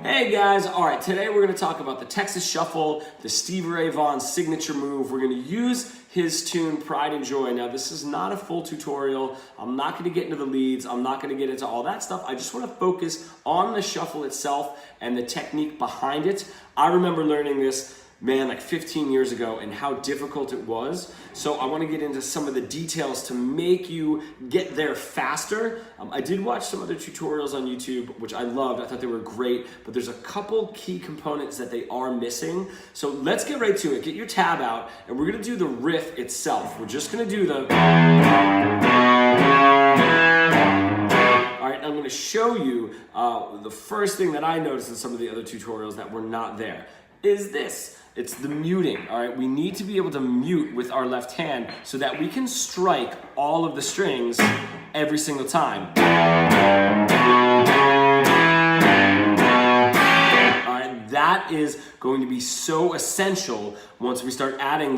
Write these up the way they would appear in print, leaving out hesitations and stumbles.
Hey guys, all right, today we're going to talk about the Texas Shuffle, the Stevie Ray Vaughan signature move. We're going to use his tune, Pride and Joy. Now, this is not a full tutorial. I'm not going to get into the leads. I'm not going to get into all that stuff. I just want to focus on the shuffle itself and the technique behind it. I remember learning this, man, like 15 years ago and how difficult it was. So I want to get into some of the details to make you get there faster. I did watch some other tutorials on YouTube, which I loved. I thought they were great, but there's a couple key components that they are missing. So let's get right to it. Get your tab out and we're going to do the riff itself. We're just going to do the... I'm going to show you the first thing that I noticed in some of the other tutorials that were not there is this. It's the muting, all right? We need to be able to mute with our left hand so that we can strike all of the strings every single time. All right, that is going to be so essential once we start adding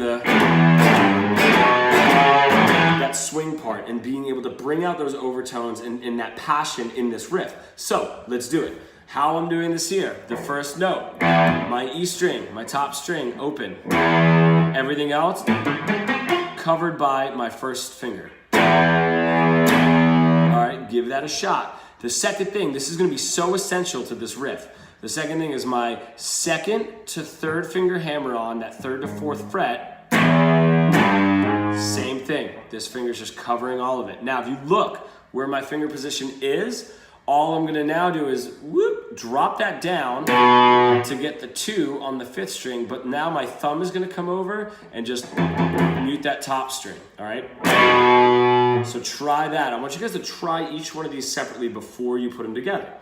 that swing part and being able to bring out those overtones and that passion in this riff. So let's do it. How I'm doing this here, the first note, my E string, my top string, open. Everything else covered by my first finger. All right, give that a shot. The second thing, this is gonna be so essential to this riff. The second thing is my second to third finger hammer on that third to fourth fret. Same thing, this finger's just covering all of it. Now, if you look where my finger position is, all I'm gonna now do is whoop, drop that down to get the 2 on the 5th string, but now my thumb is gonna come over and just mute that top string, all right? So try that. I want you guys to try each one of these separately before you put them together.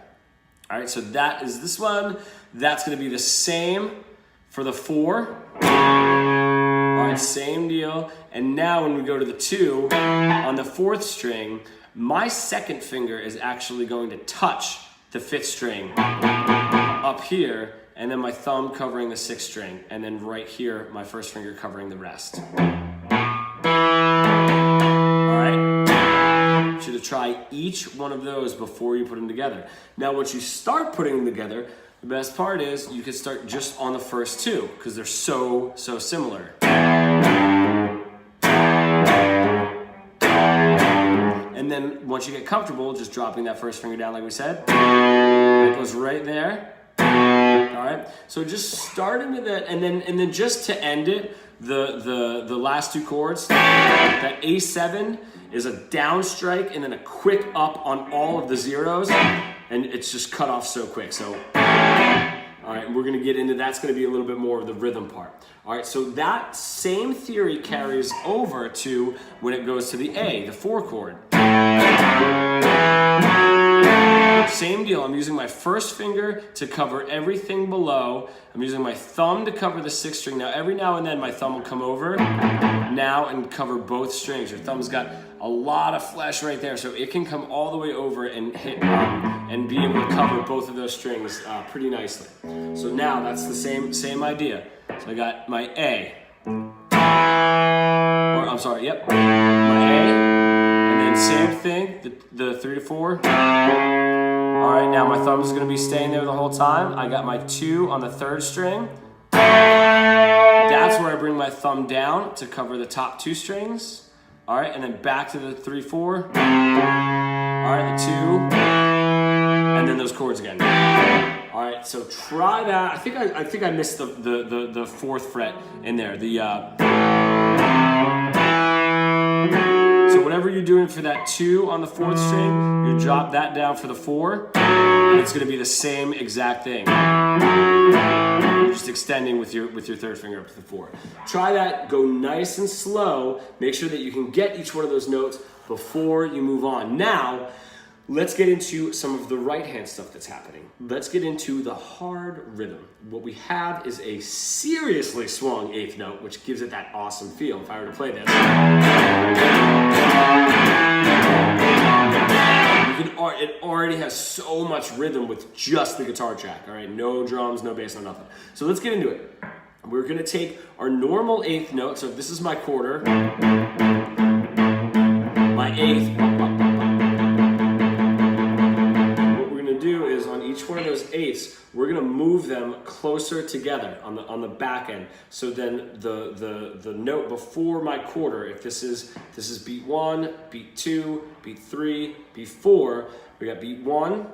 All right, so that is this one. That's gonna be the same for the 4. All right, same deal. And now when we go to the 2 on the 4th string, my second finger is actually going to touch the 5th string up here, and then my thumb covering the 6th string, and then right here, my first finger covering the rest. All right? I want you to try each one of those before you put them together. Now, once you start putting them together, the best part is you can start just on the first 2, because they're so similar. And then once you get comfortable, just dropping that first finger down like we said, it goes right there. All right, so just starting with that, and then just to end it, the last 2 chords, that A7 is a down strike and then a quick up on all of the zeros, and it's just cut off so quick. So, all right, we're gonna get into that's gonna be a little bit more of the rhythm part. All right, so that same theory carries over to when it goes to the A, the 4 chord. Same deal, I'm using my first finger to cover everything below. I'm using my thumb to cover the 6th string. Now, every now and then my thumb will come over now and cover both strings. Your thumb's got a lot of flesh right there, so it can come all the way over and hit and be able to cover both of those strings pretty nicely. So now that's the same idea. So I got my A, my A, and then same thing, the 3 to 4. All right, now my thumb is gonna be staying there the whole time. I got my 2 on the 3rd string. That's where I bring my thumb down to cover the top 2 strings. All right, and then back to the 3, 4. All right, the 2, and then those chords again. All right, so try that. I think I missed the 4th fret in there. So whatever you're doing for that 2 on the 4th string, you drop that down for the 4, and it's going to be the same exact thing. You're just extending with your 3rd finger up to the 4. Try that. Go nice and slow. Make sure that you can get each one of those notes before you move on. Now, let's get into some of the right hand stuff that's happening. Let's get into the hard rhythm. What we have is a seriously swung 8th note, which gives it that awesome feel. If I were to play this, it already has so much rhythm with just the guitar track, all right? No drums, no bass, no nothing. So let's get into it. We're gonna take our normal 8th note. So if this is my quarter, my 8th, what we're gonna do is on each one of those 8s, we're gonna move them closer together on the back end. So then the note before my quarter, if this is beat 1, beat 2, beat 3, beat 4, we got beat 1,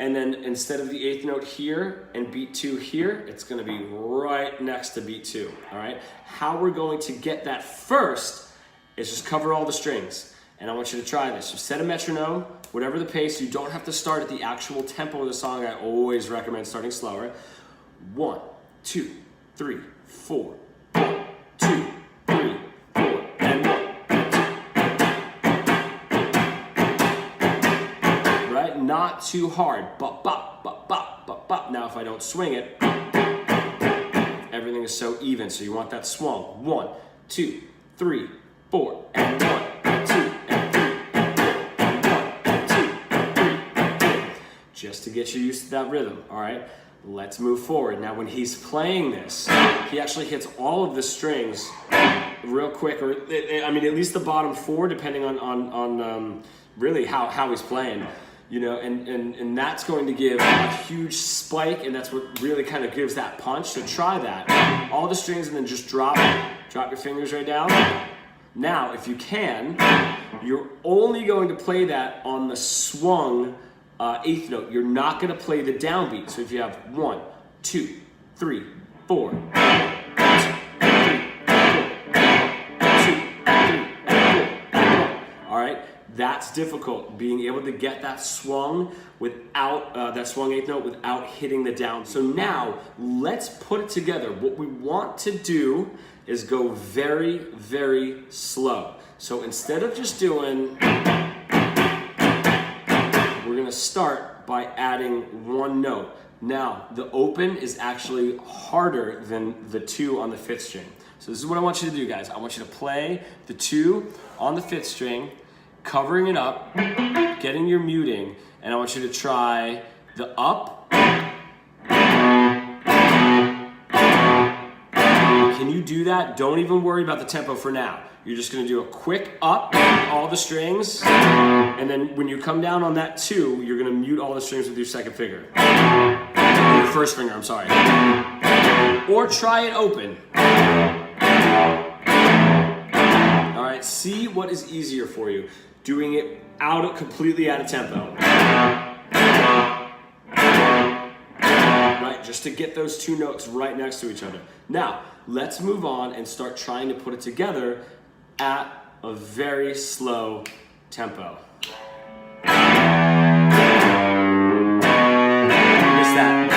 and then instead of the 8th note here and beat 2 here, it's gonna be right next to beat 2, all right? How we're going to get that first is just cover all the strings. And I want you to try this. So set a metronome, whatever the pace. You don't have to start at the actual tempo of the song. I always recommend starting slower. 1, 2, 3, 4. 1, 2, 3, 4, and 1. Right? Not too hard. Bop, bop, bop, bop, bop, bop. Now if I don't swing it, everything is so even. So you want that swung. 1, 2, 3, 4, and 1. Just to get you used to that rhythm, all right? Let's move forward. Now, when he's playing this, he actually hits all of the strings real quick, or I mean, at least the bottom 4, depending on really how he's playing, you know, and that's going to give a huge spike, and that's what really kind of gives that punch. So try that. All the strings, and then just drop your fingers right down. Now, if you can, you're only going to play that on the swung 8th note. You're not going to play the downbeat. So if you have 1, 2, 3, 4, 1, 2, 3, 4, 1, 2, 3, 4. All right, that's difficult. Being able to get that swung without that swung 8th note without hitting the down. So now let's put it together. What we want to do is go very, very slow. So instead of just doing, we're gonna start by adding 1 note. Now, the open is actually harder than the 2 on the 5th string. So this is what I want you to do, guys. I want you to play the 2 on the 5th string, covering it up, getting your muting, and I want you to try the up. Can you do that? Don't even worry about the tempo for now. You're just gonna do a quick up, all the strings, and then when you come down on that 2, you're gonna mute all the strings with your 2nd finger. Your 1st finger, I'm sorry. Or try it open. All right, see what is easier for you. Doing it completely out of tempo. Right, just to get those 2 notes right next to each other. Now, let's move on and start trying to put it together at a very slow tempo. Missed that.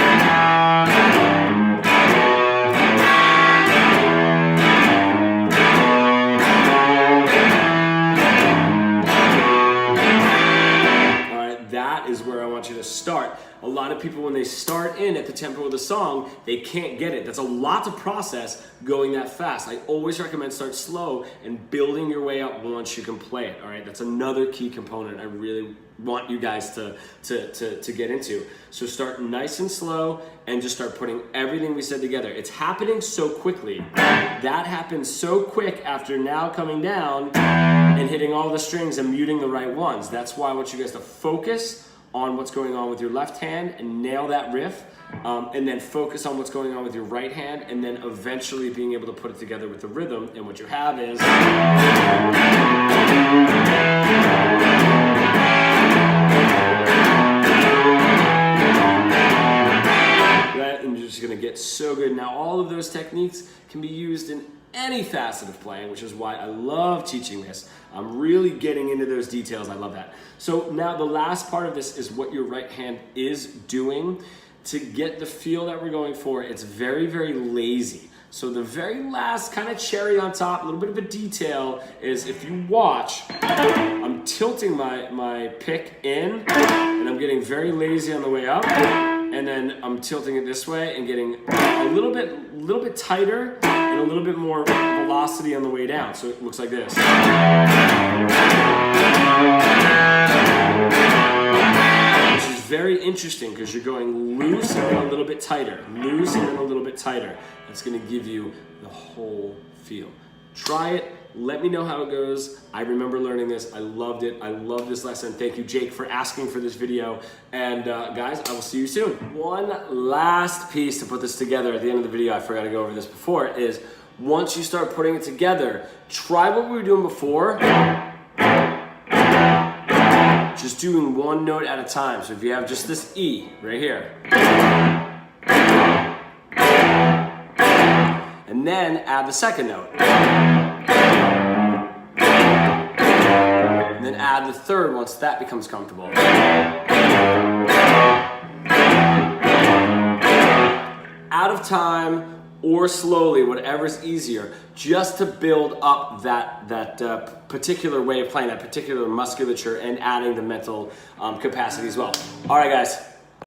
All right, that is where I want you to start. A lot of people, when they start in at the tempo of the song, they can't get it. That's a lot to process going that fast. I always recommend start slow and building your way up once you can play it, all right? That's another key component I really want you guys to get into. So start nice and slow and just start putting everything we said together. It's happening so quickly. That happens so quick after now coming down and hitting all the strings and muting the right ones. That's why I want you guys to focus on what's going on with your left hand and nail that riff, and then focus on what's going on with your right hand, and then eventually being able to put it together with the rhythm. And what you have is right, and you're just gonna get so good. Now all of those techniques can be used in any facet of playing, which is why I love teaching this. I'm really getting into those details. I love that. So now the last part of this is what your right hand is doing. To get the feel that we're going for, it's very, very lazy. So the very last kind of cherry on top, a little bit of a detail, is if you watch, I'm tilting my pick in, and I'm getting very lazy on the way up, and then I'm tilting it this way and getting a little bit tighter and a little bit more velocity on the way down. So it looks like this. Which is very interesting because you're going loose and then a little bit tighter, loose and then a little bit tighter. That's going to give you the whole feel. Try it. Let me know how it goes. I remember learning this. I loved it. I love this lesson. Thank you, Jake, for asking for this video. And guys, I will see you soon. One last piece to put this together at the end of the video, I forgot to go over this before, is once you start putting it together, try what we were doing before. Just doing one note at a time. So if you have just this E right here, and then add the second note, and then add the third once that becomes comfortable. Out of time or slowly, whatever's easier, just to build up that particular way of playing, that particular musculature, and adding the mental capacity as well. All right, guys.